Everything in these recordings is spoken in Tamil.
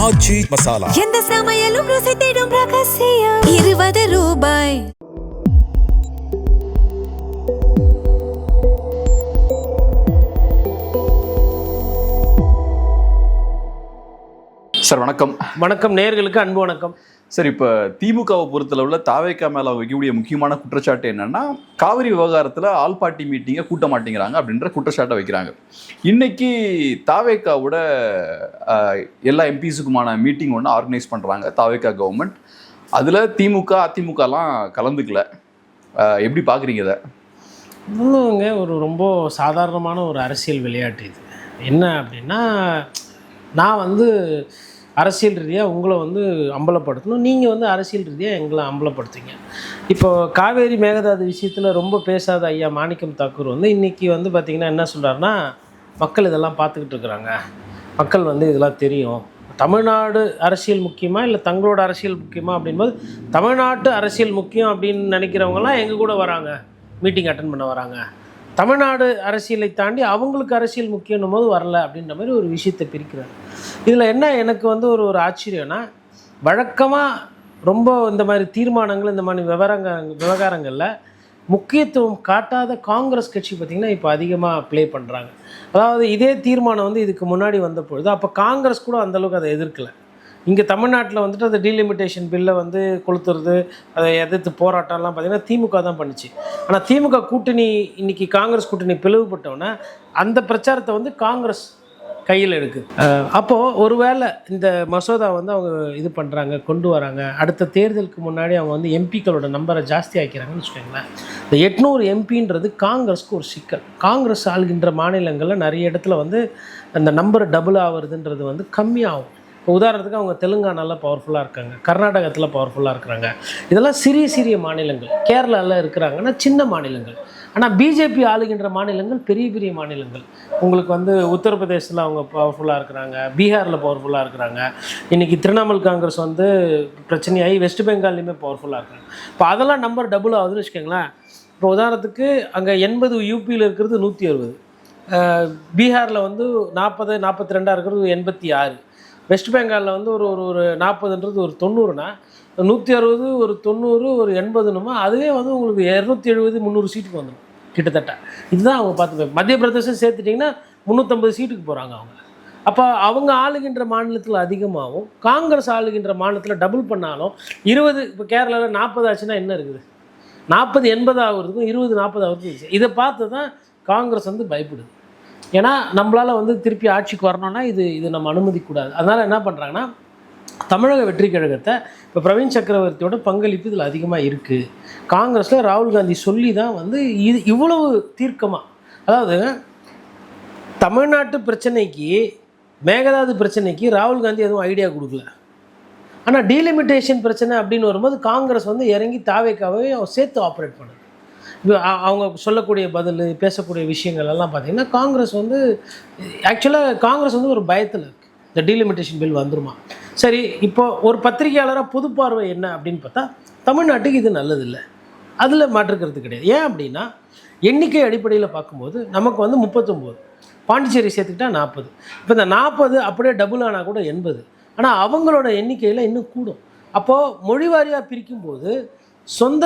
ஆச்சி மசாலா. எந்த சமையலும் ருசி தேடும் ரகசியம். 20 ரூபாய். சார் வணக்கம். வணக்கம், நேயர்களுக்கு அன்பு வணக்கம். சார், இப்போ திமுகவை பொறுத்தளவில் தாவேக்கா மேலே வைக்கக்கூடிய முக்கியமான குற்றச்சாட்டு என்னன்னா, காவிரி விவகாரத்தில் ஆல் பார்ட்டி மீட்டிங்கை கூட்ட மாட்டேங்கிறாங்க அப்படின்ற குற்றச்சாட்டை வைக்கிறாங்க. இன்னைக்கு தாவேக்காவோட எல்லா எம்பிஸுக்குமான மீட்டிங் ஒன்று ஆர்கனைஸ் பண்ணுறாங்க தாவேக்கா கவர்மெண்ட். அதில் திமுக அதிமுகலாம் கலந்துக்கல. எப்படி பார்க்குறீங்க இதை? இன்னுங்க ஒரு ரொம்ப சாதாரணமான ஒரு அரசியல் விளையாட்டு இது. என்ன அப்படின்னா, நான் அரசியல் ரீதியாக உங்களை அம்பலப்படுத்தணும், நீங்கள் அரசியல் ரீதியாக எங்களை அம்பலப்படுத்துங்க. இப்போ காவேரி மேகதாது விஷயத்தில் ரொம்ப பேசாத ஐயா மாணிக்கம் தாக்கூர் இன்றைக்கி பார்த்திங்கன்னா என்ன சொல்கிறாருன்னா, மக்கள் இதெல்லாம் பார்த்துக்கிட்டு இருக்கிறாங்க, மக்கள் இதெல்லாம் தெரியும், தமிழ்நாடு அரசியல் முக்கியமாக இல்லை தங்களோட அரசியல் முக்கியமாக அப்படின்போது தமிழ்நாட்டு அரசியல் முக்கியம் அப்படின்னு நினைக்கிறவங்கலாம் எங்கள் கூட வராங்க, மீட்டிங் அட்டன் பண்ண வராங்க. தமிழ்நாடு அரசியலை தாண்டி அவங்களுக்கு அரசியல் முக்கியன்னும் போது வரல அப்படின்ற மாதிரி ஒரு விஷயத்தை பிரிக்கிறார். இதில் என்ன எனக்கு ஒரு ஆச்சரியம்னா, வழக்கமாக ரொம்ப இந்த மாதிரி தீர்மானங்கள் இந்த மாதிரி விவகாரங்களில் முக்கியத்துவம் காட்டாத காங்கிரஸ் கட்சி பார்த்திங்கன்னா இப்போ அதிகமாக ப்ளே பண்ணுறாங்க. அதாவது இதே தீர்மானம் இதுக்கு முன்னாடி வந்த பொழுது அப்போ காங்கிரஸ் கூட அந்தளவுக்கு அதை எதிர்க்கலை. இங்கே தமிழ்நாட்டில் அந்த டீலிமிட்டேஷன் பில்லை கொளுத்துறது, அதை எதிர்த்து போராட்டம்லாம் பார்த்திங்கன்னா திமுக தான் பண்ணிச்சு. ஆனால் திமுக கூட்டணி இன்றைக்கி காங்கிரஸ் கூட்டணி பிளவுபட்டோன்னே அந்த பிரச்சாரத்தை காங்கிரஸ் கையில் எடுக்குது. அப்போது ஒருவேளை இந்த மசோதா அவங்க இது பண்ணுறாங்க, கொண்டு வராங்க, அடுத்த தேர்தலுக்கு முன்னாடி அவங்க எம்பிக்களோட நம்பரை ஜாஸ்தி ஆக்கிறாங்கன்னு வச்சுக்கோங்களேன். இந்த 800 எம்பின்றது காங்கிரஸ்க்கு ஒரு சிக்கல். காங்கிரஸ் ஆளுகின்ற மாநிலங்களில் நிறைய இடத்துல அந்த நம்பர் டபுள் ஆகுறதுன்றது கம்மியாகும். இப்போ உதாரணத்துக்கு அவங்க தெலுங்கானாவில் பவர்ஃபுல்லாக இருக்காங்க, கர்நாடகத்தில் பவர்ஃபுல்லாக இருக்கிறாங்க. இதெல்லாம் சிறிய சிறிய மாநிலங்கள். கேரளாவில் இருக்கிறாங்கன்னா சின்ன மாநிலங்கள். ஆனால் பிஜேபி ஆளுகின்ற மாநிலங்கள் பெரிய பெரிய மாநிலங்கள். உங்களுக்கு உத்தரப்பிரதேசத்தில் அவங்க பவர்ஃபுல்லாக இருக்கிறாங்க, பீகாரில் பவர்ஃபுல்லாக இருக்கிறாங்க. இன்றைக்கி திரிணாமுல் காங்கிரஸ் பிரச்சனையாகி வெஸ்ட் பெங்கால்லையுமே பவர்ஃபுல்லாக இருக்காங்க. இப்போ அதெல்லாம் நம்பர் டபுள் ஆகுதுன்னு வச்சுக்கோங்களேன். இப்போ உதாரணத்துக்கு அங்கே 80 யூபியில் இருக்கிறது 160, பீகாரில் 40 42 இருக்கிறது 86, வெஸ்ட் பெங்காலில் ஒரு 40ன்றது ஒரு 90னா 160 ஒரு 90 ஒரு 80னுமா அதுவே உங்களுக்கு 270 300 சீட்டுக்கு வந்துடும் கிட்டத்தட்ட. இதுதான் அவங்க பார்த்து. மத்திய பிரதேசம் சேர்த்துட்டிங்கன்னா 350 சீட்டுக்கு போகிறாங்க அவங்க. அப்போ அவங்க ஆளுகின்ற மாநிலத்தில் அதிகமாகவும் காங்கிரஸ் ஆளுகின்ற மாநிலத்தில் டபுள் பண்ணாலும் 20 இப்போ கேரளாவில் 40 ஆச்சுன்னா என்ன இருக்குது, 40 80 ஆகுறதுக்கும் 20 40 ஆகுறதுக்கும் இதை பார்த்து தான் காங்கிரஸ் பயப்படுது. ஏன்னா நம்மளால் திருப்பி ஆட்சிக்கு வரணும்னா இது நம்ம அனுமதிக்கூடாது. அதனால் என்ன பண்ணுறாங்கன்னா, தமிழக வெற்றி கழகத்தை இப்போ பிரவீன் சக்கரவர்த்தியோட பங்களிப்பு இதில் அதிகமாக இருக்குது. காங்கிரஸில் ராகுல் காந்தி சொல்லி தான் இது இவ்வளவு தீர்க்கமாக, அதாவது தமிழ்நாட்டு பிரச்சனைக்கு மேகதாது பிரச்சனைக்கு ராகுல் காந்தி எதுவும் ஐடியா கொடுக்கல. ஆனால் டீலிமிட்டேஷன் பிரச்சனை அப்படின்னு வரும்போது காங்கிரஸ் இறங்கி தாவேக்காவே சேர்த்து ஆப்ரேட் பண்ணுது. அவங்க சொல்லக்கூடிய பதில், பேசக்கூடிய விஷயங்கள் எல்லாம் பார்த்திங்கன்னா காங்கிரஸ் ஆக்சுவலாக காங்கிரஸ் ஒரு பயத்தில் இருக்குது, இந்த டீலிமிட்டேஷன் பில் வந்துருமா. சரி, இப்போ ஒரு பத்திரிகையாளராக பொது பார்வை என்ன அப்படின்னு பார்த்தா, தமிழ்நாட்டுக்கு இது நல்லதில்லை, அதில் மாற்றுக்கிறது கிடையாது. ஏன் அப்படின்னா, எண்ணிக்கை அடிப்படையில் பார்க்கும்போது நமக்கு 39, பாண்டிச்சேரி சேர்த்துக்கிட்டால் 40. இப்போ இந்த 40 அப்படியே டபுள் ஆனால் கூட 80. ஆனால் அவங்களோட எண்ணிக்கையில் இன்னும் கூடும். அப்போது மொழி வாரியாக பிரிக்கும்போது சொந்த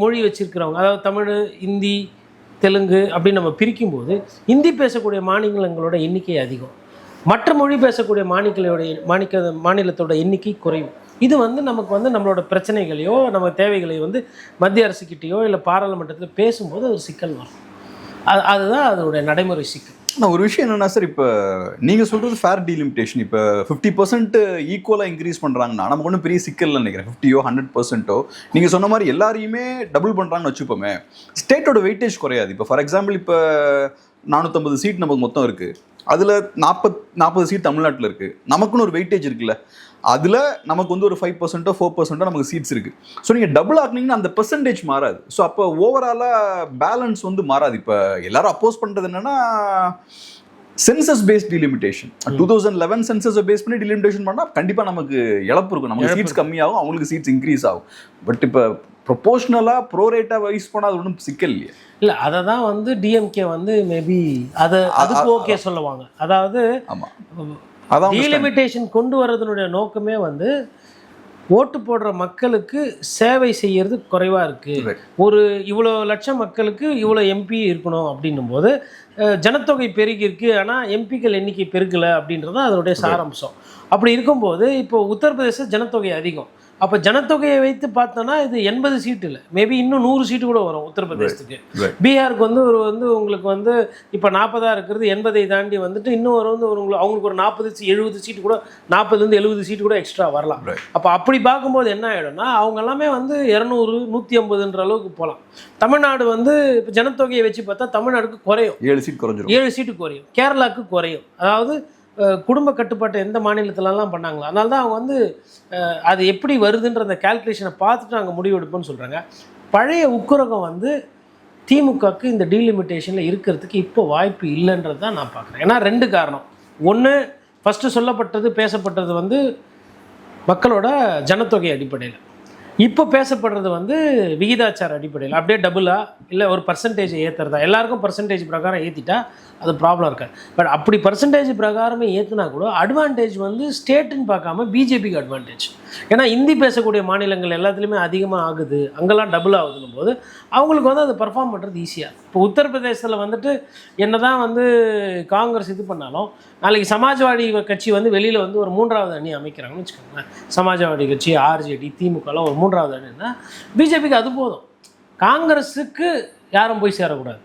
மொழி வச்சுருக்கிறவங்க, அதாவது தமிழ், இந்தி, தெலுங்கு அப்படின்னு நம்ம பிரிக்கும்போது இந்தி பேசக்கூடிய மாநிலங்களோட எண்ணிக்கை அதிகம், மற்ற மொழி பேசக்கூடிய மாநிலத்தோட எண்ணிக்கை குறையும். இது நமக்கு நம்மளோட பிரச்சனைகளையோ நம்ம தேவைகளையோ மத்திய அரசுக்கிட்டேயோ இல்லை பாராளுமன்றத்தில் பேசும்போது ஒரு சிக்கல் வரும். அதுதான் அதோடைய நடைமுறை சிக்கல். நான் ஒரு விஷயம் என்னன்னா சார், இப்போ நீங்கள் சொல்கிறது ஃபேர் டீலிமிட்டேஷன், இப்போ 50% ஈக்குவலாக இன்க்ரீஸ் பண்ணுறாங்கன்னா நமக்கு ஒன்றும் பெரிய சிக்கல் நினைக்கிறேன். 50யோ 100%ஓ நீங்கள் சொன்ன மாதிரி எல்லாரையுமே டபுள் பண்ணுறாங்கன்னு வச்சுப்போமே, ஸ்டேட்டோட வெயிட்டேஜ் குறையாது. இப்போ ஃபார் எக்ஸாம்பிள், இப்போ 450 சீட் நமக்கு மொத்தம் இருக்குது, அதில் 40 சீட் தமிழ்நாட்டில் இருக்குது, நமக்குன்னு ஒரு வெயிட்டேஜ் இருக்குல்ல, அதில் நமக்கு ஒரு 5%ஓ 4%ஓ நமக்கு சீட்ஸ் இருக்குது. ஸோ நீங்கள் டபுள் ஆக்குனீங்கன்னா அந்த பெர்சன்டேஜ் மாறாது. ஸோ அப்போ ஓவராலாக பேலன்ஸ் மாறாது. இப்போ எல்லாரும் அப்போஸ் பண்ணுறது என்னென்னா, சென்சஸ் பேஸ்ட் டிலிமிட்டேஷன். 2011 சென்சஸை பேஸ் பண்ணி டிலிமிட்டேஷன் பண்ணால் கண்டிப்பாக நமக்கு இழப்பு இருக்கும், நமக்கு சீட்ஸ் கம்மியாகும், அவங்களுக்கு சீட்ஸ் இன்க்ரீஸ் ஆகும். பட் இப்போ ப்ரொபோஷ்னலாக ப்ரோரேட்டாக வைஸ் பண்ணால் அது ஒன்றும் சிக்கல் இல்லையா? இல்லை, அதை தான் டிஎம்கே மேபி அதுக்கு ஓகே சொல்லுவாங்க. அதாவது அதான் டீலிமிட்டேஷன் கொண்டு வர்றதுனுடைய நோக்கமே வந்து ஓட்டு போடுற மக்களுக்கு சேவை செய்யறது குறைவா இருக்கு. ஒரு இவ்வளோ லட்சம் மக்களுக்கு இவ்வளோ எம்பி இருக்கணும் அப்படின்னும் போது ஜனத்தொகை பெருகி இருக்கு, ஆனால் எம்பிக்கள் எண்ணிக்கை பெருகலை அப்படின்றது அதனுடைய சாராம்சம். அப்படி இருக்கும்போது இப்போ உத்தரப்பிரதேச ஜனத்தொகை அதிகம். அப்போ ஜனத்தொகையை வைத்து பார்த்தோன்னா இது 80 சீட்டு இல்லை, மேபி இன்னும் 100 சீட்டு கூட வரும் உத்தரப்பிரதேசத்துக்கு. பீகாருக்கு வந்து உங்களுக்கு வந்து இப்போ 40 இருக்கிறது 80 தாண்டி வந்துட்டு இன்னும் அவங்களுக்கு ஒரு 40-70 சீட்டு கூட 40-70 சீட்டு கூட எக்ஸ்ட்ரா வரலாம். அப்போ அப்படி பார்க்கும்போது என்ன ஆகிடும்னா அவங்க எல்லாமே வந்து 200-150ன்ற அளவுக்கு போகலாம். தமிழ்நாடு வந்து இப்போ ஜனத்தொகையை வச்சு பார்த்தா தமிழ்நாடுக்கு குறையும், 7 சீட் குறைஞ்சிரும், 7 சீட்டு குறையும். கேரளாவுக்கு குறையும். அதாவது குடும்ப கட்டுப்பாட்டை எந்த மாநிலத்திலலாம் பண்ணாங்களோ அதனால தான் அவங்க வந்து அது எப்படி வருதுன்ற அந்த கேல்குலேஷனை பார்த்துட்டு நாங்கள் முடிவு எடுப்போம்னு சொல்கிறாங்க. பழைய உக்குரகம் வந்து திமுகவுக்கு இந்த டீலிமிட்டேஷனில் இருக்கிறதுக்கு இப்போ வாய்ப்பு இல்லைன்றது தான் நான் பார்க்குறேன். ஏன்னா 2 காரணம். ஒன்று, ஃபஸ்ட்டு சொல்லப்பட்டது பேசப்பட்டது வந்து மக்களோட ஜனத்தொகை அடிப்படையில். இப்போ பேசப்படுறது வந்து விகிதாச்சார அடிப்படையில், அப்படியே டபுளாக இல்லை ஒரு பர்சன்டேஜ் ஏற்றுறதா. எல்லாருக்கும் பர்சன்டேஜ் பிரகாரம் ஏற்றிட்டா அது ப்ராப்ளம் இருக்காது. பட் அப்படி பர்சன்டேஜ் பிரகாரமே ஏற்றுனா கூட அட்வான்டேஜ் வந்து ஸ்டேட்டுன்னு பார்க்காம பிஜேபிக்கு அட்வான்டேஜ். ஏன்னா ஹிந்தி பேசக்கூடிய மாநிலங்கள் எல்லாத்துலேயுமே அதிகமாக ஆகுது, அங்கெல்லாம் டபுள் ஆகுதுன்னும் போது அவங்களுக்கு வந்து அதை பர்ஃபார்ம் பண்ணுறது ஈஸியாக. இப்போ உத்தரப்பிரதேசத்தில் வந்துட்டு என்ன தான் வந்து காங்கிரஸ் இது பண்ணாலும் நாளைக்கு சமாஜ்வாடி கட்சி வந்து வெளியில் வந்து ஒரு 3வது அணி அமைக்கிறாங்கன்னு வச்சுக்கோங்களேன். சமாஜ்வாடி கட்சி, ஆர்ஜேடி, திமுகலாம் ஒரு 3வது அணின்னா பிஜேபிக்கு அது போதும். காங்கிரஸுக்கு யாரும் போய் சேரக்கூடாது.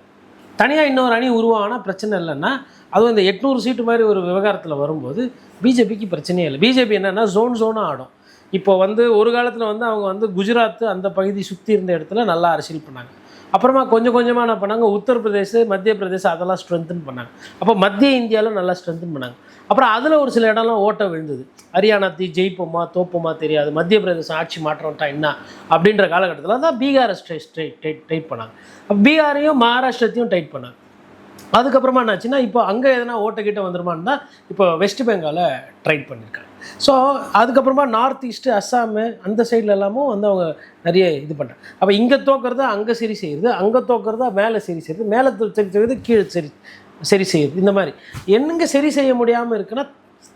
தனியாக இன்னொரு அணி உருவானா பிரச்சனை இல்லைன்னா, அதுவும் இந்த 800 சீட்டு மாதிரி ஒரு விவகாரத்தில் வரும்போது பிஜேபிக்கு பிரச்சனையே இல்லை. பிஜேபி என்னென்னா ஜோனாக ஆடும். இப்போ வந்து ஒரு காலத்தில் வந்து அவங்க வந்து குஜராத் அந்த பகுதி சுற்றி இருந்த இடத்துல நல்லா அரசியல் பண்ணாங்க. அப்புறமா கொஞ்சம் கொஞ்சமாக என்ன பண்ணாங்க, உத்தரப்பிரதேச, மத்திய பிரதேசம் அதெல்லாம் ஸ்ட்ரென்தன் பண்ணாங்க. அப்போ மத்திய இந்தியாவில் நல்லா ஸ்ட்ரென்தன் பண்ணாங்க. அப்புறம் அதில் ஒரு சில இடம்லாம் ஓட்ட விழுந்தது. ஹரியானா ஜெயிப்போமா தோப்போமா தெரியாது, மத்திய பிரதேசம் ஆட்சி மாற்றம்ட்டா என்ன அப்படின்ற காலகட்டத்தில் தான் பீகாரை டைட் பண்ணாங்க. அப்போ பீகாரையும் மகாராஷ்டிரத்தையும் டைட் பண்ணாங்க. அதுக்கப்புறமா என்னாச்சுன்னா இப்போ அங்கே எதனா ஓட்டக்கிட்ட வந்துருமான்னு தான் இப்போ வெஸ்ட் பெங்காலை ட்ரைட் பண்ணியிருக்காங்க. ஸோ அதுக்கப்புறமா நார்த் ஈஸ்ட்டு, அஸ்ஸாமு அந்த சைடில் எல்லாமும் வந்து அவங்க நிறைய இது பண்ணுறாங்க. அப்போ இங்கே தோக்கிறதா அங்கே சரி செய்யுது, அங்கே தோக்கிறதா மேலே சரி செய்யுது, மேலே சரி செய்யுது, கீழே சரி செய்யுது. இந்த மாதிரி என்னங்க சரி செய்ய முடியாமல் இருக்குன்னா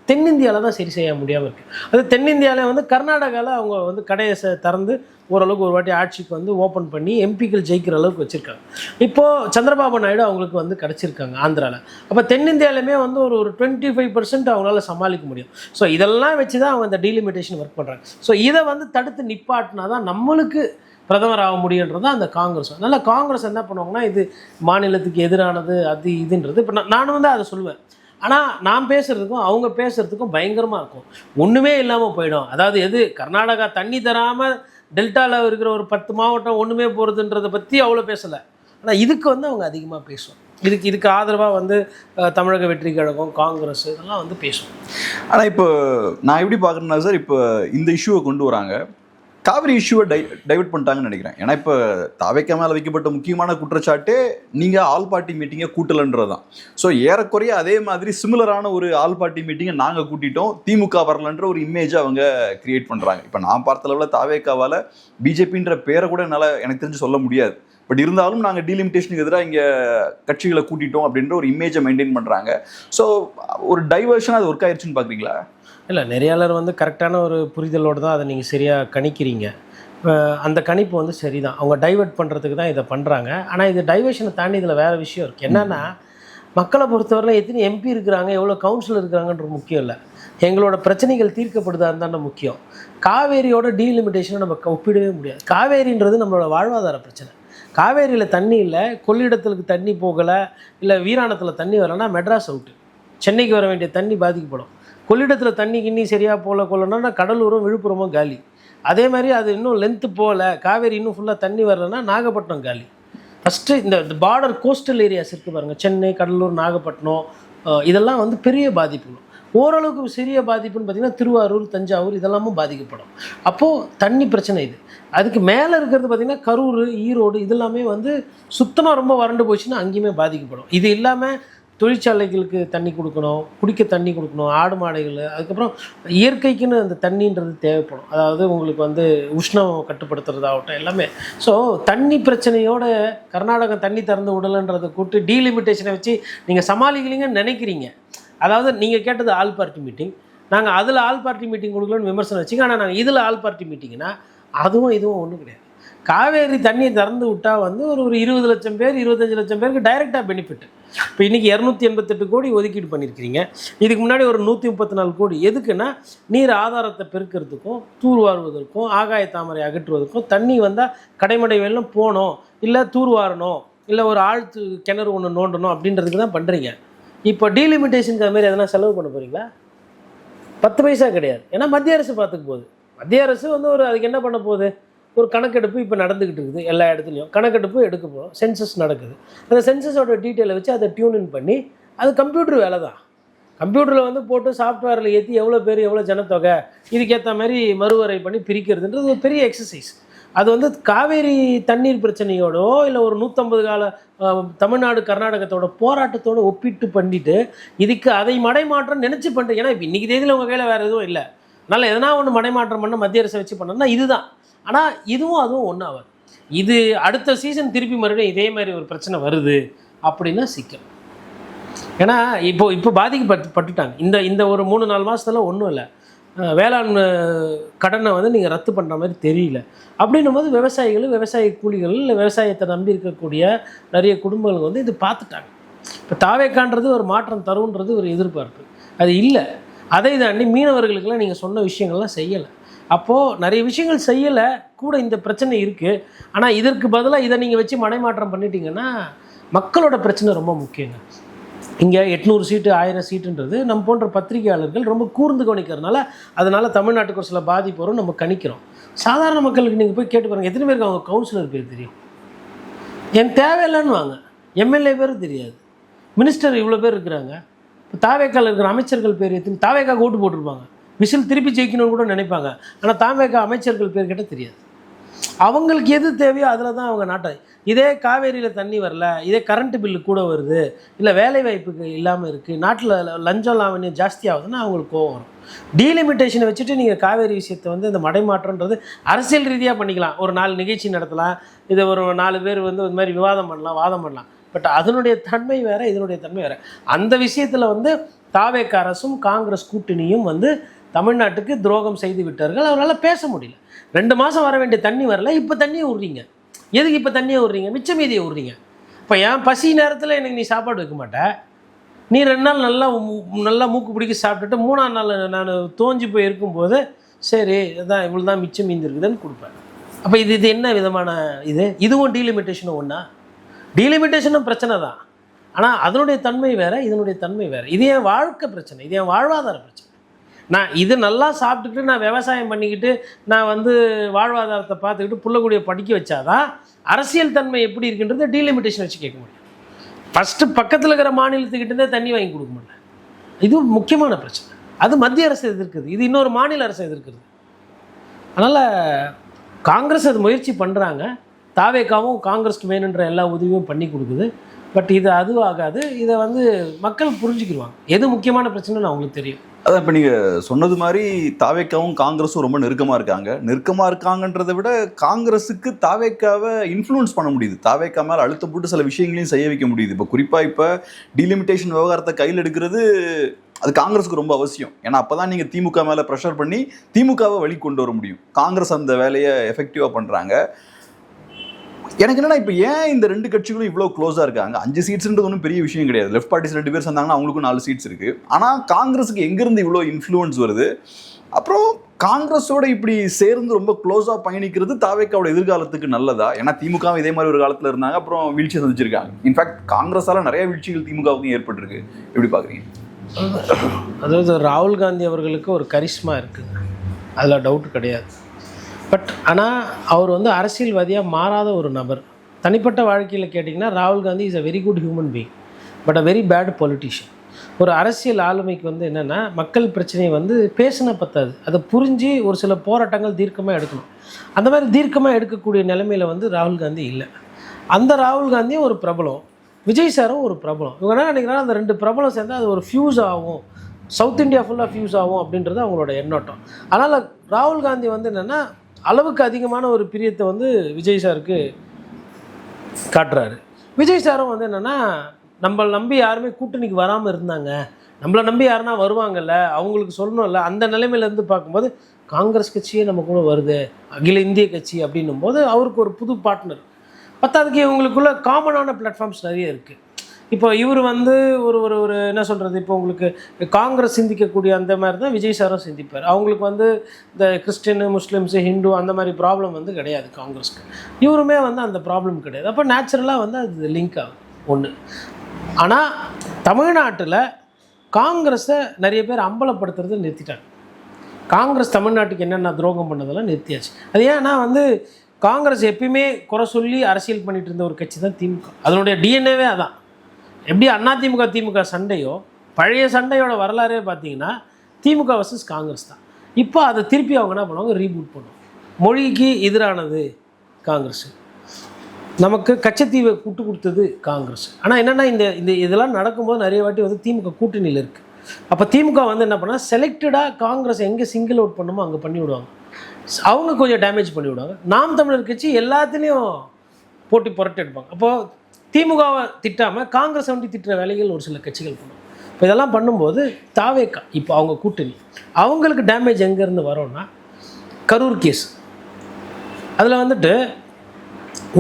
தென்னிந்தியாவில் தான் சரி செய்ய முடியாமல் இருக்குது. அது தென்னிந்தியாவில் வந்து கர்நாடகாவில் அவங்க வந்து கடையை திறந்து ஓரளவுக்கு ஒரு வாட்டி ஆட்சிக்கு வந்து ஓப்பன் பண்ணி எம்பிக்கள் ஜெயிக்கிற அளவுக்கு வச்சுருக்காங்க. இப்போது சந்திரபாபு நாயுடு அவங்களுக்கு வந்து கிடச்சிருக்காங்க ஆந்திராவில். அப்போ தென்னிந்தியாவிலுமே வந்து ஒரு 25% அவங்களால சமாளிக்க முடியும். ஸோ இதெல்லாம் வச்சு தான் அவங்க இந்த டீலிமிட்டேஷன் ஒர்க் பண்ணுறாங்க. ஸோ இதை வந்து தடுத்து நிப்பாட்டினா தான் நம்மளுக்கு பிரதமர் ஆக முடியுன்றது தான் அந்த காங்கிரஸ். அதனால் காங்கிரஸ் என்ன பண்ணுவாங்கன்னா இது மாநிலத்துக்கு எதிரானது அது இதுன்றது. இப்போ நானும் வந்து அதை சொல்லுவேன். ஆனால் நான் பேசுகிறதுக்கும் அவங்க பேசுகிறதுக்கும் பயங்கரமாக இருக்கும். ஒன்றுமே இல்லாமல் போயிடும். அதாவது எது கர்நாடகா தண்ணி தராமல் டெல்டாவில் இருக்கிற ஒரு 10 மாவட்டம் ஒன்றுமே போகிறதுன்றதை பற்றி அவ்வளோ பேசலை. ஆனால் இதுக்கு வந்து அவங்க அதிகமாக பேசுவோம். இதுக்கு ஆதரவாக வந்து தமிழக வெற்றி கழகம், காங்கிரஸ் இதெல்லாம் வந்து பேசுவோம். ஆனால் இப்போ நான் எப்படி பார்க்குறேன்னா சார், இப்போ இந்த இஷ்யூவை கொண்டு வராங்க, காவிரி இஷ்யூவை டைவர்ட் பண்ணிட்டாங்கன்னு நினைக்கிறேன். ஏன்னா இப்போ தாவேக்கா மேலே வைக்கப்பட்ட முக்கியமான குற்றச்சாட்டே நீங்கள் ஆல் பார்ட்டி மீட்டிங்கை கூட்டலன்றது தான். ஸோ ஏறக்குறைய அதே மாதிரி சிமிலரான ஒரு ஆல் பார்ட்டி மீட்டிங்கை நாங்கள் கூட்டிட்டோம், திமுக வரலன்ற ஒரு இமேஜை அவங்க கிரியேட் பண்ணுறாங்க. இப்போ நான் பார்த்த அளவில் தாவேக்காவால் பிஜேபின்ற பேரை கூட என்னால் எனக்கு தெரிஞ்சு சொல்ல முடியாது. பட் இருந்தாலும் நாங்கள் டீலிமிட்டேஷனுக்கு எதிராக இங்கே கட்சிகளை கூட்டிட்டோம் அப்படின்ற ஒரு இமேஜை மெயின்டைன் பண்ணுறாங்க. ஸோ ஒரு டைவர்ஷனாக அது ஒர்க் ஆயிடுச்சுன்னு பார்க்குறீங்களா? இல்லை, நிறையாளர் வந்து கரெக்டான ஒரு புரிதலோடு தான் அதை நீங்கள் சரியாக கணிக்கிறீங்க. அந்த கணிப்பு வந்து சரி தான். அவங்க டைவர்ட் பண்ணுறதுக்கு தான் இதை பண்ணுறாங்க. ஆனால் இது டைவர்ஷனை தாண்டி இதில் வேறு விஷயம் இருக்குது. என்னென்னா, மக்களை பொறுத்தவரையில் எத்தனை எம்பி இருக்கிறாங்க, எவ்வளோ கவுன்சிலர் இருக்கிறாங்கன்ற முக்கியம் இல்லை, எங்களோட பிரச்சனைகள் தீர்க்கப்படுதான்னு தானே முக்கியம். காவேரியோட டீலிமிட்டேஷனை நம்ம ஒப்பிடவே முடியாது. காவேரின்றது நம்மளோட வாழ்வாதார பிரச்சனை. காவேரியில் தண்ணி இல்லை, கொள்ளிடத்துக்கு தண்ணி போகலை, இல்லை வீராணத்தில் தண்ணி வரலைன்னா மெட்ராஸ் அவுட்டு, சென்னைக்கு வர வேண்டிய தண்ணி பாதிக்கப்படும். கொள்ளிடத்தில் தண்ணி கிண்ணி சரியாக கொள்ளணும்னா கடலூரும் விழுப்புரமும் காலி. அதே மாதிரி அது இன்னும் லென்த்து போகல, காவேரி இன்னும் ஃபுல்லாக தண்ணி வரலைன்னா நாகப்பட்டினம் காலி. ஃபஸ்ட்டு இந்த பார்டர் கோஸ்டல் ஏரியாஸ் இருக்குது பாருங்கள், சென்னை, கடலூர், நாகப்பட்டினம், இதெல்லாம் வந்து பெரிய பாதிப்புகள். ஓரளவுக்கு சிறிய பாதிப்புன்னு பார்த்திங்கன்னா திருவாரூர், தஞ்சாவூர் இதெல்லாமும் பாதிக்கப்படும். அப்போது தண்ணி பிரச்சனை இது. அதுக்கு மேலே இருக்கிறது பார்த்திங்கன்னா கரூர், ஈரோடு இதெல்லாமே வந்து சுத்தமாக ரொம்ப வறண்டு போச்சுன்னா அங்கேயுமே பாதிக்கப்படும். இது இல்லாமல் தொழிற்சாலைகளுக்கு தண்ணி கொடுக்கணும், குடிக்க தண்ணி கொடுக்கணும், ஆடு மாடுகள், அதுக்கப்புறம் இயற்கைக்குன்னு அந்த தண்ணின்றது தேவைப்படும். அதாவது உங்களுக்கு வந்து உஷ்ணம் கட்டுப்படுத்துறதாகட்டும் எல்லாமே. ஸோ தண்ணி பிரச்சனையோட கர்நாடகம் தண்ணி திறந்து விடலைன்றதை கூட்டு டீலிமிட்டேஷனை வச்சு நீங்கள் சமாளிக்கிறீங்கன்னு நினைக்கிறீங்க. அதாவது நீங்கள் கேட்டது ஆல் பார்ட்டி மீட்டிங், நாங்கள் அதில் ஆல் பார்ட்டி மீட்டிங் கொடுக்கலன்னு விமர்சனம் வச்சுங்க. ஆனால் நாங்கள் இதில் ஆல் பார்ட்டி மீட்டிங்னா அதுவும் இதுவும் ஒன்றும் கிடையாது. காவேரி தண்ணியை திறந்து விட்டால் வந்து ஒரு 20 லட்சம் பேர் 25 லட்சம் பேருக்கு டைரெக்டாக பெனிஃபிட். இப்போ இன்றைக்கி 288 கோடி ஒதுக்கீடு பண்ணியிருக்கிறீங்க. இதுக்கு முன்னாடி ஒரு 134 கோடி எதுக்குன்னா நீர் ஆதாரத்தை பெருக்கிறதுக்கும் தூர்வாருவதற்கும் ஆகாய தாமரை அகற்றுவதற்கும், தண்ணி வந்தால் கடைமடை வெள்ளம் போகணும், இல்லை தூர்வாரணும், இல்லை ஒரு ஆழ்த்து கிணறு ஒன்று நோண்டணும் அப்படின்றதுக்கு தான் பண்ணுறீங்க. இப்போ டீலிமிட்டேஷனுக்கு அது மாதிரி எதனா செலவு பண்ண போகிறீங்களா? 10 பைசா கிடையாது. ஏன்னா மத்திய அரசு பார்த்துக்க போகுது. மத்திய அரசு வந்து அதுக்கு என்ன பண்ண போகுது, ஒரு கணக்கெடுப்பு இப்போ நடந்துக்கிட்டு இருக்குது. எல்லா இடத்துலையும் கணக்கெடுப்பு எடுக்க போகிறோம், சென்சஸ் நடக்குது. அந்த சென்சஸோட டீட்டெயிலை வச்சு அதை டியூன் பண்ணி, அது கம்ப்யூட்டர் வேலை தான். கம்ப்யூட்டரில் வந்து போட்டு சாஃப்ட்வேரில் ஏற்றி எவ்வளோ பேர் எவ்வளோ ஜனத்தொகை இதுக்கேற்ற மாதிரி மறுவரை பண்ணி பிரிக்கிறதுன்றது ஒரு பெரிய எக்ஸசைஸ். அது வந்து காவேரி தண்ணீர் பிரச்சனையோடோ இல்லை ஒரு 150 கால தமிழ்நாடு கர்நாடகத்தோட போராட்டத்தோடு ஒப்பிட்டு பண்ணிட்டு இதுக்கு அதை மடைமாற்றம் நினச்சி பண்ணுறேன். ஏன்னா இப்போ இன்றைக்கி தேதியில் உங்கள் கையில் வேறு எதுவும் இல்லை, அதனால் எதனா ஒன்று மடைமாற்றம் பண்ண மத்திய அரசை வச்சு பண்ணணும்னா இதுதான். ஆனால் இதுவும் அதுவும் ஒன்றும் ஆகாது. இது அடுத்த சீசன் திருப்பி மறுபடியும் இதே மாதிரி ஒரு பிரச்சனை வருது அப்படின்னா சிக்கல். ஏன்னா இப்போ பாதிக்கப்பட்டுட்டாங்க. இந்த ஒரு 3-4 மாதத்துல ஒன்றும் இல்லை, வேளாண் கடனை வந்து நீங்கள் ரத்து பண்ணுற மாதிரி தெரியல. அப்படின்னும் போது விவசாயிகள், விவசாய கூலிகள், இல்லை விவசாயத்தை நம்பி இருக்கக்கூடிய நிறைய குடும்பங்கள் வந்து இது பார்த்துட்டாங்க. இப்போ தாவேக்கான்றது ஒரு மாற்றம் தருன்றது ஒரு எதிர்பார்ப்பு, அது இல்லை. அதை தாண்டி மீனவர்களுக்கெல்லாம் நீங்கள் சொன்ன விஷயங்கள்லாம் செய்யலை. அப்போது நிறைய விஷயங்கள் செய்யலை கூட இந்த பிரச்சனை இருக்குது. ஆனால் இதற்கு பதிலாக இதை நீங்கள் வச்சு மடைமாற்றம் பண்ணிட்டீங்கன்னா மக்களோட பிரச்சனை ரொம்ப முக்கியங்க. இங்கே 800 சீட்டு 1000 சீட்டுன்றது நம்ம போன்ற பத்திரிகையாளர்கள் ரொம்ப கூர்ந்து கவனிக்கிறதுனால அதனால் தமிழ்நாட்டுக்கு ஒரு சில பாதிப்பு வரும் நம்ம கணிக்கிறோம். சாதாரண மக்களுக்கு நீங்கள் போய் கேட்டு பாருங்கள், எத்தனை பேருக்கு அவங்க கவுன்சிலர் பேர் தெரியும்? என் தேவையில்லைன்னு வாங்க. எம்எல்ஏ பேர் தெரியாது, மினிஸ்டர் இவ்வளோ பேர் இருக்கிறாங்க. இப்போ தாவேக்காவில் இருக்கிற அமைச்சர்கள் பேர் எத்தனை? தாவேக்காக ஓட்டு போட்டிருப்பாங்க, விசில் திருப்பி ஜெயிக்கணும்னு கூட நினைப்பாங்க. ஆனால் தாவேக்கா அமைச்சர்கள் பேர் கேட்டால் தெரியாது. அவங்களுக்கு எது தேவையோ அதில் தான் அவங்க நாட்டை. இதே காவேரியில் தண்ணி வரல, இதே கரண்ட்டு பில்லு கூட வருது, இல்லை வேலை வாய்ப்புக்கு இல்லாமல் இருக்குது, நாட்டில் லஞ்சம் லாவணியம் ஜாஸ்தி ஆகுதுன்னா அவங்களுக்கு கோவம் வரும். டீலிமிட்டேஷனை வச்சுட்டு நீங்கள் காவேரி விஷயத்தை வந்து இந்த மடைமாற்றன்றது அரசியல் ரீதியாக பண்ணிக்கலாம். ஒரு 4 நிகழ்ச்சி நடத்தலாம், இதை ஒரு 4 பேர் வந்து ஒரு மாதிரி விவாதம் பண்ணலாம், வாதம் பண்ணலாம். பட் அதனுடைய தன்மை வேறு, இதனுடைய தன்மை வேறு. அந்த விஷயத்தில் வந்து தாவேக அரசும் காங்கிரஸ் கூட்டணியும் வந்து தமிழ்நாட்டுக்கு துரோகம் செய்து விட்டார்கள். அவரால் பேச முடியல. 2 மாதம் வர வேண்டிய தண்ணி வரல, இப்போ தண்ணியை விட்றீங்க. எதுக்கு இப்போ தண்ணியை விட்றீங்க? மிச்ச மீதியை விட்றீங்க. இப்போ என் பசி நேரத்தில் எனக்கு நீ சாப்பாடு வைக்க மாட்டேன், நீ 2 நாள் நல்லா மூக்கு பிடிக்க சாப்பிட்டுட்டு 3ஆம் நாள் நான் தோஞ்சி போய் இருக்கும்போது சரி இதான் இவ்வளோ தான் மிச்சம் மீந்து இருக்குதுன்னு கொடுப்பேன். அப்போ இது என்ன விதமான இதுவும் டீலிமிட்டேஷனும் ஒன்றா? டீலிமிட்டேஷனும் பிரச்சனை தான், ஆனால் அதனுடைய தன்மை வேறு, இதனுடைய தன்மை வேறு. இது என் வாழ்க்கை பிரச்சனை, இது என் வாழ்வாதார பிரச்சனை. நான் இது நல்லா சாப்பிட்டுக்கிட்டு நான் விவசாயம் பண்ணிக்கிட்டு நான் வந்து வாழ்வாதாரத்தை பார்த்துக்கிட்டு புள்ளக்கூடிய படிக்க வச்சாதான் அரசியல் தன்மை எப்படி இருக்குன்றது டீலிமிட்டேஷன் வச்சு கேட்க முடியும். ஃபஸ்ட்டு பக்கத்தில் இருக்கிற மாநிலத்துக்கிட்டே தண்ணி வாங்கி கொடுக்க முடியல. இது முக்கியமான பிரச்சனை. அது மத்திய அரசு எதிர்க்குது, இது இன்னொரு மாநில அரசு எதிர்க்குது. அதனால் காங்கிரஸ் அது முயற்சி பண்ணுறாங்க. தாவேக்காவும் காங்கிரஸ்க்கு வேணுன்ற எல்லா உதவியும் பண்ணி கொடுக்குது. பட் இது அதுவாகாது. இதை வந்து மக்கள் புரிஞ்சுக்கிடுவாங்க. எது முக்கியமான பிரச்சனைன்னு அவங்களுக்கு தெரியும். அதான் இப்போ நீங்கள் சொன்னது மாதிரி தாவேக்காவும் காங்கிரஸும் ரொம்ப நெருக்கமாக இருக்காங்கன்றதை விட காங்கிரஸுக்கு தாவேக்காவை இன்ஃப்ளூயன்ஸ் பண்ண முடியுது. தாவேக்கா மேலே அழுத்தம் போட்டு சில விஷயங்களையும் செய்ய வைக்க முடியுது. இப்போ குறிப்பாக இப்போ டீலிமிட்டேஷன் விவகாரத்தை கையில் எடுக்கிறது அது காங்கிரஸுக்கு ரொம்ப அவசியம். ஏன்னா அப்போ தான் நீங்கள் திமுக மேலே ப்ரெஷர் பண்ணி திமுகவை வழி கொண்டு வர முடியும். காங்கிரஸ் அந்த வேலையை எஃபெக்டிவாக பண்ணுறாங்க. எனக்கு என்னன்னா இப்போ ஏன் இந்த 2 கட்சிகளும் இவ்வளோ க்ளோஸாக இருக்காங்க? 5 சீட்ஸ்ன்றது ஒன்றும் பெரிய விஷயம் கிடையாது. லெஃப்ட் பார்ட்டிஸ் 2 பேர் சேர்ந்தாங்கன்னா அவங்களுக்கும் 4 சீட்ஸ் இருக்குது. ஆனால் காங்கிரஸுக்கு எங்கேருந்து இவ்வளோ இன்ஃப்ளூயன்ஸ் வருது? அப்புறம் காங்கிரஸோட இப்படி சேர்ந்து ரொம்ப க்ளோஸாக பயணிக்கிறது தாவேக்காவோட எதிர்காலத்துக்கு நல்லதா? ஏன்னா திமுகவும் இதே மாதிரி ஒரு காலத்தில் இருந்தாங்க, அப்புறம் வீழ்ச்சியை சந்திச்சிருக்காங்க. இன்ஃபேக்ட் காங்கிரஸால் நிறைய வீழ்ச்சிகள் திமுகவுக்கும் ஏற்பட்டிருக்கு. எப்படி பார்க்குறீங்க? அதாவது ராகுல் காந்தி அவர்களுக்கு ஒரு கரிஷ்மா இருக்குது, அதில் டவுட் கிடையாது. பட் ஆனால் அவர் வந்து அரசியல்வாதியாக மாறாத ஒரு நபர். தனிப்பட்ட வாழ்க்கையில் கேட்டிங்கன்னா ராகுல் Gandhi is a very good human being, but a very bad politician. ஒரு அரசியல் ஆளுமைக்கு வந்து என்னென்னா மக்கள் பிரச்சனையை வந்து பேசினா பத்தாது, அதை புரிஞ்சு ஒரு சில போராட்டங்கள் தீர்க்கமாக எடுக்கணும். அந்த மாதிரி தீர்க்கமாக எடுக்கக்கூடிய நிலைமையில் வந்து ராகுல் காந்தி இல்லை. அந்த ராகுல் காந்தியும் ஒரு பிரபலம், விஜய் சாரும் ஒரு பிரபலம். இவங்க என்ன நினைக்கிறாங்க, அந்த 2 பிரபலம் சேர்ந்தால் அது ஒரு ஃபியூஸ் ஆகும், சவுத் இந்தியா ஃபுல்லாக ஃபியூஸ் ஆகும் அப்படின்றது அவங்களோட எண்ணோட்டம். அதனால் ராகுல் காந்தி வந்து என்னென்னா அளவுக்கு அதிகமான ஒரு பிரியத்தை வந்து விஜய் சாருக்கு காட்டுறாரு. விஜய் சாரும் வந்து என்னென்னா நம்மளை நம்பி யாருமே கூட்டணிக்கு வராமல் இருந்தாங்க, நம்மளை நம்பி யாருன்னா வருவாங்கல்ல, அவங்களுக்கு சொல்லணும்ல. அந்த நிலைமையிலேருந்து பார்க்கும்போது காங்கிரஸ் கட்சியே நம்ம கூட வருது, அகில இந்திய கட்சி அப்படின்னும் போது அவருக்கு ஒரு புது பார்ட்னர். பத்தாவதுக்கு இவங்களுக்குள்ள காமனான பிளாட்ஃபார்ம்ஸ் நிறைய இருக்குது. இப்போ இவர் வந்து ஒரு ஒரு ஒரு என்ன சொல்கிறது, இப்போ உங்களுக்கு காங்கிரஸ் சிந்திக்கக்கூடிய அந்த மாதிரி தான் விஜய் சாரும் சிந்திப்பார். அவங்களுக்கு வந்து இந்த கிறிஸ்டின், முஸ்லீம்ஸு, ஹிந்து அந்த மாதிரி ப்ராப்ளம் வந்து கிடையாது காங்கிரஸ்க்கு. இவருமே வந்து அந்த ப்ராப்ளம் கிடையாது. அப்போ நேச்சுரலாக வந்து அது லிங்க் ஆகும் ஒன்று. ஆனால் தமிழ்நாட்டில் காங்கிரஸை நிறைய பேர் அம்பலப்படுத்துறதை நிறுத்திட்டாங்க. காங்கிரஸ் தமிழ்நாட்டுக்கு என்னென்ன துரோகம் பண்ணதெல்லாம் நிறுத்தியாச்சு. அது ஏன்னா வந்து காங்கிரஸ் எப்பயுமே குறை சொல்லி அரசியல் பண்ணிகிட்டு இருந்த ஒரு கட்சி தான் திமுக. அதனுடைய டிஎன்ஏவே அதான். எப்படி அதிமுக திமுக சண்டையோ, பழைய சண்டையோட வரலாறே பார்த்தீங்கன்னா திமுக வர்சஸ் காங்கிரஸ் தான். இப்போ அதை திருப்பி அவங்க என்ன பண்ணுவாங்க, ரீபூட் பண்ணுவாங்க. மொழிக்கு எதிரானது காங்கிரஸ், நமக்கு கச்சத்தீவை கூட்டு கொடுத்தது காங்கிரஸ். ஆனால் என்னென்னா இந்த இந்த இதெல்லாம் நடக்கும்போது நிறைய வாட்டி வந்து திமுக கூட்டணியில் இருக்குது. அப்போ திமுக வந்து என்ன பண்ணால் செலக்டடாக காங்கிரஸ் எங்கே சிங்கிள் அவுட் பண்ணுமோ அங்கே பண்ணி விடுவாங்க. அவங்க கொஞ்சம் டேமேஜ் பண்ணி விடுவாங்க. நாம் தமிழர் கட்சி எல்லாத்துலேயும் போட்டி புரட்டு எடுப்பாங்க. அப்போது திமுகவை திட்டாமல் காங்கிரஸ் வந்து திட்டுற வேலைகள் ஒரு சில கட்சிகள் பண்ணுவாங்க. இப்போ இதெல்லாம் பண்ணும்போது தாவேக்கா இப்போ அவங்க கூட்டணி அவங்களுக்கு டேமேஜ் எங்கேருந்து வரோன்னா கரூர் கேஸ். அதில் வந்துட்டு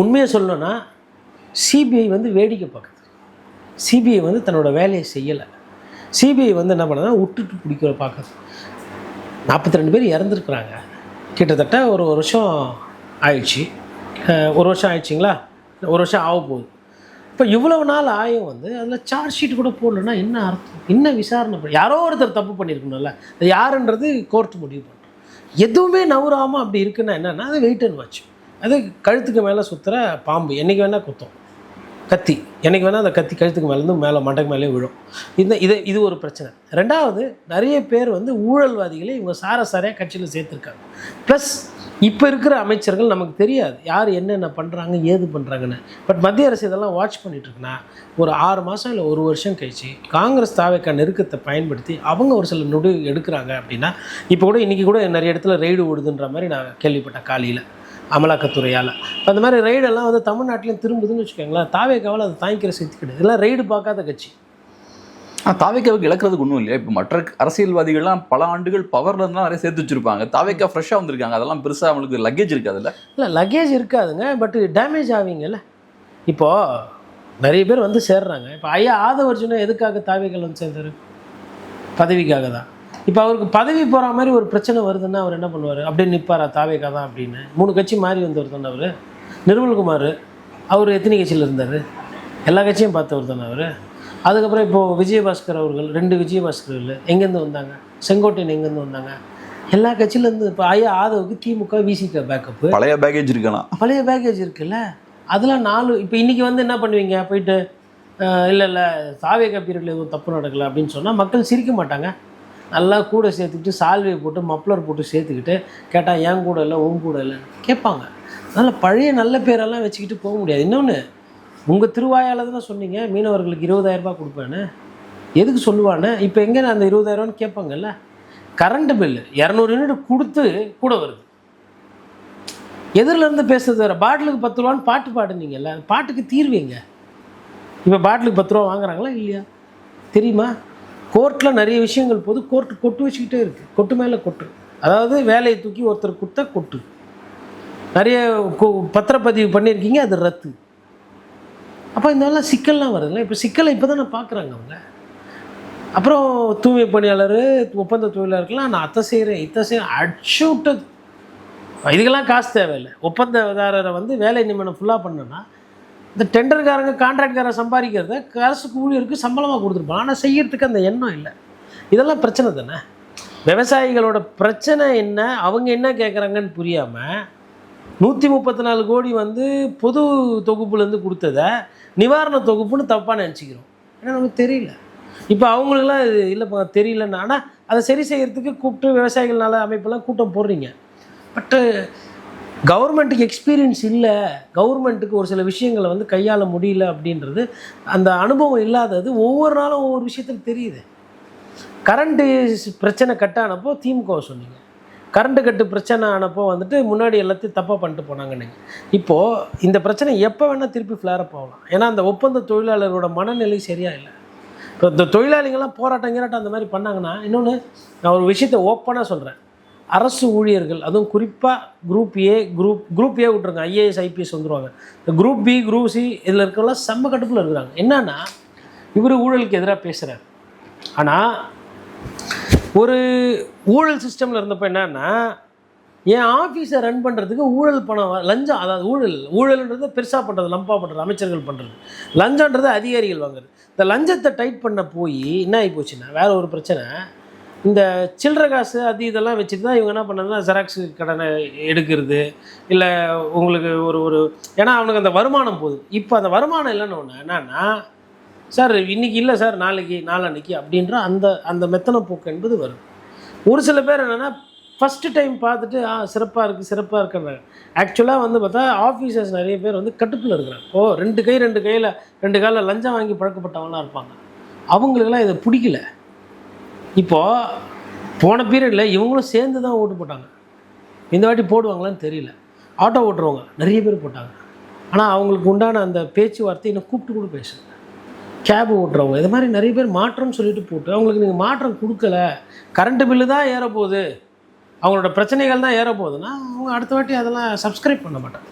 உண்மையை சொல்லணும்னா சிபிஐ வந்து வேடிக்கை பார்க்குது. சிபிஐ வந்து தன்னோட வேலையை செய்யலை. சிபிஐ வந்து என்ன பண்ணுறதுனா விட்டுட்டு பிடிக்கிற பார்க்குது. 42 பேர் இறந்துருக்குறாங்க. கிட்டத்தட்ட ஒரு வருஷம் ஆயிடுச்சு. ஒரு வருஷம் ஆயிடுச்சிங்களா, ஒரு வருஷம் ஆக போகுது. இப்போ இவ்வளவு நாள் ஆயும் வந்து அதில் சார்ஜ் ஷீட் கூட போடலன்னா என்ன அர்த்தம்? என்ன விசாரணை பண்ணி யாரோ ஒருத்தர் தப்பு பண்ணியிருக்கணும்ல, அது யாருன்றது கோர்ட்டு முடிவு பண்ணுறோம். எதுவுமே நவுறாமல் அப்படி இருக்குன்னா என்னென்னா அது வெயிட் அண்ட் வாட்ச். அது கழுத்துக்கு மேலே சுற்றுற பாம்பு என்றைக்கு வேணால் குத்தும், கத்தி என்றைக்கு வேணால் அந்த கத்தி கழுத்துக்கு மேலேருந்து மேலே மண்டைக்கு மேலே விழும். இது ஒரு பிரச்சனை. ரெண்டாவது, நிறைய பேர் வந்து ஊழல்வாதிகளை இவங்க சாரையாக கட்சியில் சேர்த்துருக்காங்க. ப்ளஸ் இப்போ இருக்கிற அமைச்சர்கள் நமக்கு தெரியாது யார் என்னென்ன பண்ணுறாங்க ஏது பண்ணுறாங்கன்னு. பட் மத்திய அரசு இதெல்லாம் வாட்ச் பண்ணிகிட்ருக்குன்னா ஒரு 6 மாதம் இல்லை ஒரு வருஷம் கழிச்சு காங்கிரஸ் தாவேக்கா நெருக்கத்தை பயன்படுத்தி அவங்க ஒரு சில முடிவு எடுக்கிறாங்க அப்படின்னா, இப்போ கூட இன்றைக்கி கூட நிறைய இடத்துல ரெய்டு ஓடுதுன்ற மாதிரி நான் கேள்விப்பட்டேன் காலையில் அமலாக்கத்துறையால். அந்த மாதிரி ரெய்டெல்லாம் வந்து தமிழ்நாட்டிலையும் திரும்புதுன்னு வச்சுக்கோங்களேன். தாவேக்காவால் அதை தாங்கிக்கிற சேர்த்து கிடையாது. இதெல்லாம் ரெய்டு பார்க்காத கட்சி. தாவேக்காவுக்கு இழக்கிறதுக்கு ஒன்றும் இல்லையா? இப்போ மற்ற அரசியல்வாதிகள்லாம் பல ஆண்டுகள் பவரில் இருந்தால் நிறைய சேர்த்து வச்சுருப்பாங்க. தாவேக்கா ஃப்ரெஷ்ஷாக வந்திருக்காங்க. அதெல்லாம் பெருசாக அவங்களுக்கு லக்கேஜ் இருக்காதுல்ல? இல்லை, லக்கேஜ் இருக்காதுங்க. பட் டேமேஜ் ஆவீங்கல்ல. இப்போது நிறைய பேர் வந்து சேர்றாங்க. இப்போ ஐயா ஆதவர்ஜுனா எதுக்காக தாவேக்கால் வந்து சேர்ந்தார்? பதவிக்காக தான். இப்போ அவருக்கு பதவி போகிற மாதிரி ஒரு பிரச்சனை வருதுன்னா அவர் என்ன பண்ணுவார்? அப்படியே நிற்பாரா தாவேக்கா தான் அப்படின்னு? 3 கட்சி மாறி வந்தவர் தானே அவர். நிர்மல்குமார் அவர் எத்தனை கட்சியில் இருந்தார்? எல்லா கட்சியும் பார்த்தவர் தானே அவர். அதுக்கப்புறம் இப்போது விஜயபாஸ்கர் அவர்கள் 2 விஜயபாஸ்கர்கள் எங்கேருந்து வந்தாங்க? செங்கோட்டையன் எங்கேருந்து வந்தாங்க? எல்லா கட்சியிலேருந்து. இப்போ ஐயா ஆதவுக்கு திமுக விசிக பேக்கப்பு, பழைய பேக்கேஜ் இருக்கலாம். பழைய பேக்கேஜ் இருக்குல்ல, அதெல்லாம் 4. இப்போ இன்றைக்கி வந்து என்ன பண்ணுவீங்க? போயிட்டு இல்லை தாவேக்கா பீரியடில் எதுவும் தப்பு நடக்கலை அப்படின்னு சொன்னால் மக்கள் சிரிக்க மாட்டாங்க. நல்லா கூட சேர்த்துக்கிட்டு சால்வையை போட்டு மப்ளர் போட்டு சேர்த்துக்கிட்டு கேட்டால் ஏன் கூட இல்லை உன் கூட இல்லைன்னு கேட்பாங்க. அதனால் பழைய நல்ல பேரெல்லாம் வச்சுக்கிட்டு போக முடியாது. இன்னொன்று, உங்கள் திருவாயால் தான் சொன்னீங்க மீனவர்களுக்கு 20,000 ரூபாய் கொடுப்பேன்னு. எதுக்கு சொல்லுவான்னு? இப்போ எங்கே நான் அந்த 20,000 கேட்பாங்கல்ல. கரண்ட்டு பில்லு 200 யூனிட் கொடுத்து கூட வருது. எதிரிலேருந்து பேசுறது வேறு. பாட்டிலுக்கு 10 ரூபான்னு பாட்டு பாடுனீங்கல்ல, பாட்டுக்கு தீர்வீங்க. இப்போ பாட்டிலுக்கு 10 ரூபா வாங்குறாங்களா இல்லையா தெரியுமா? கோர்ட்டில் நிறைய விஷயங்கள் போது கோர்ட்டு கொட்டு வச்சுக்கிட்டே இருக்குது. கொட்டு மேலே கொட்டு. அதாவது வேலையை தூக்கி ஒருத்தர் கொடுத்தா கொட்டு. நிறைய பத்திரப்பதிவு பண்ணியிருக்கீங்க, அது ரத்து. அப்போ இதெல்லாம் சிக்கல்லாம் வருதுல்ல. இப்போ சிக்கலை இப்போ தான் நான் பார்க்குறாங்க அவங்க. அப்புறம் தூய்மை பணியாளர், ஒப்பந்த தொழிலாளர்கள்லாம் நான் அத்தை செய்கிறேன் இத்தை செய்கிறேன் அடிச்சு விட்டது. இதுக்கெல்லாம் காசு தேவையில்லை. ஒப்பந்ததாரரை வந்து வேலை நியமனம் ஃபுல்லாக பண்ணோன்னா இந்த டெண்டர்காரங்க கான்ட்ராக்ட்காரர் சம்பாதிக்கிறத அரசுக்கு ஊழியருக்கு சம்பளமாக கொடுத்துருப்பாங்க. ஆனால் செய்யறதுக்கு அந்த எண்ணம் இல்லை. இதெல்லாம் பிரச்சனை தானே. விவசாயிகளோட பிரச்சனை என்ன, அவங்க என்ன கேட்குறாங்கன்னு புரியாமல் 134 கோடி வந்து பொது தொகுப்புலேருந்து கொடுத்ததை நிவாரண தொகுப்புன்னு தப்பாக நினச்சிக்கிறோம். ஏன்னா நமக்கு தெரியல. இப்போ அவங்களுக்குலாம் இது இல்லைப்பா தெரியலன்னா, ஆனால் அதை சரி செய்கிறதுக்கு கூப்பிட்டு விவசாயிகள் நல அமைப்பெல்லாம் கூட்டம் போடுறீங்க. பட்டு கவர்மெண்ட்டுக்கு எக்ஸ்பீரியன்ஸ் இல்லை, கவர்மெண்ட்டுக்கு ஒரு சில விஷயங்களை வந்து கையாள முடியல அப்படின்றது, அந்த அனுபவம் இல்லாதது ஒவ்வொரு நாளும் ஒவ்வொரு விஷயத்தில் தெரியுது. கரண்ட்டு பிரச்சனை கட்டானப்போ திமுக சொன்னீங்க, கரண்ட்டு கட்டு பிரச்சனை ஆனப்போ வந்துட்டு முன்னாடி எல்லாத்தையும் தப்பாக பண்ணிட்டு போனாங்கன்னு. இப்போது இந்த பிரச்சனை எப்போ வேணால் திருப்பி ஃப்ளேரப் ஆகலாம். ஏன்னா அந்த ஒப்பந்த தொழிலாளர்களோட மனநிலை சரியாக இல்லை. இப்போ இந்த தொழிலாளிகள்லாம் போராட்டம் அந்த மாதிரி பண்ணாங்கன்னா, இன்னொன்று நான் ஒரு விஷயத்தை ஓப்பனாக சொல்கிறேன். அரசு ஊழியர்கள், அதுவும் குறிப்பாக குரூப் ஏ விட்ருங்க, ஐஏஎஸ் ஐபிஎஸ் வந்துடுவாங்க. இந்த குரூப் பி, குரூப் சி இதில் இருக்கிறவங்களாம் செம்ம கடுப்பில் இருக்கிறாங்க. என்னன்னா, இவர் ஊழலுக்கு எதிராக பேசுகிறார். ஆனால் ஒரு ஊழல் சிஸ்டமில் இருந்தப்போ என்னன்னா, என் ஆஃபீஸை ரன் பண்ணுறதுக்கு ஊழல் பணம் லஞ்சம், அதாவது ஊழல்ன்றது பெருசாக பண்ணுறது, லம்பாக பண்ணுறது, அமைச்சர்கள் பண்ணுறது. லஞ்சன்றது அதிகாரிகள் வாங்குறது. இந்த லஞ்சத்தை டைட் பண்ண போய் என்ன ஆகி போச்சுன்னா, வேறு ஒரு பிரச்சனை. இந்த சில்லறை காசு அது இதெல்லாம் வச்சுட்டு தான் இவங்க என்ன பண்ணாங்கன்னா, ஜெராக்ஸு கடனை எடுக்கிறது, இல்லை உங்களுக்கு ஒரு ஏன்னா அவனுக்கு அந்த வருமானம் போகுது. இப்போ அந்த வருமானம் இல்லைன்னு ஒன்று என்னன்னா, சார் இன்றைக்கி இல்லை சார், நாளன்னைக்கு அப்படின்ற அந்த மெத்தன போக்கு என்பது வரும். ஒரு சில பேர் என்னென்னா, ஃபஸ்ட்டு டைம் பார்த்துட்டு சிறப்பாக இருக்குன்றாங்க. ஆக்சுவலாக வந்து பார்த்தா ஆஃபீஸர்ஸ் நிறைய பேர் வந்து கட்டுப்பில் இருக்கிறாங்க. ரெண்டு காலில் லஞ்சம் வாங்கி பழக்கப்பட்டவங்களாம் இருப்பாங்க. அவங்களுக்கெல்லாம் இதை பிடிக்கல. இப்போது போன பீரியடில் இவங்களும் சேர்ந்து தான் ஓட்டு போட்டாங்க. இந்த வாட்டி போடுவாங்களான்னு தெரியல. ஆட்டோ ஓட்டுறவங்க நிறைய பேர் போட்டாங்க. ஆனால் அவங்களுக்கு உண்டான அந்த பேச்சுவார்த்தை இன்னும் கூப்பிட்டு கூட பேசுங்க. கேபு ஓட்டுறவங்க இது மாதிரி நிறைய பேர் மாற்றம்னு சொல்லிட்டு போட்டு அவங்களுக்கு நீங்கள் மாற்றம் கொடுக்கல, கரண்ட்டு பில்லு தான் ஏறப்போகுது, அவங்களோட பிரச்சனைகள் தான் ஏறப்போகுதுன்னா அவங்க அடுத்த வாட்டி அதெல்லாம் சப்ஸ்கிரைப் பண்ண மாட்டாங்க.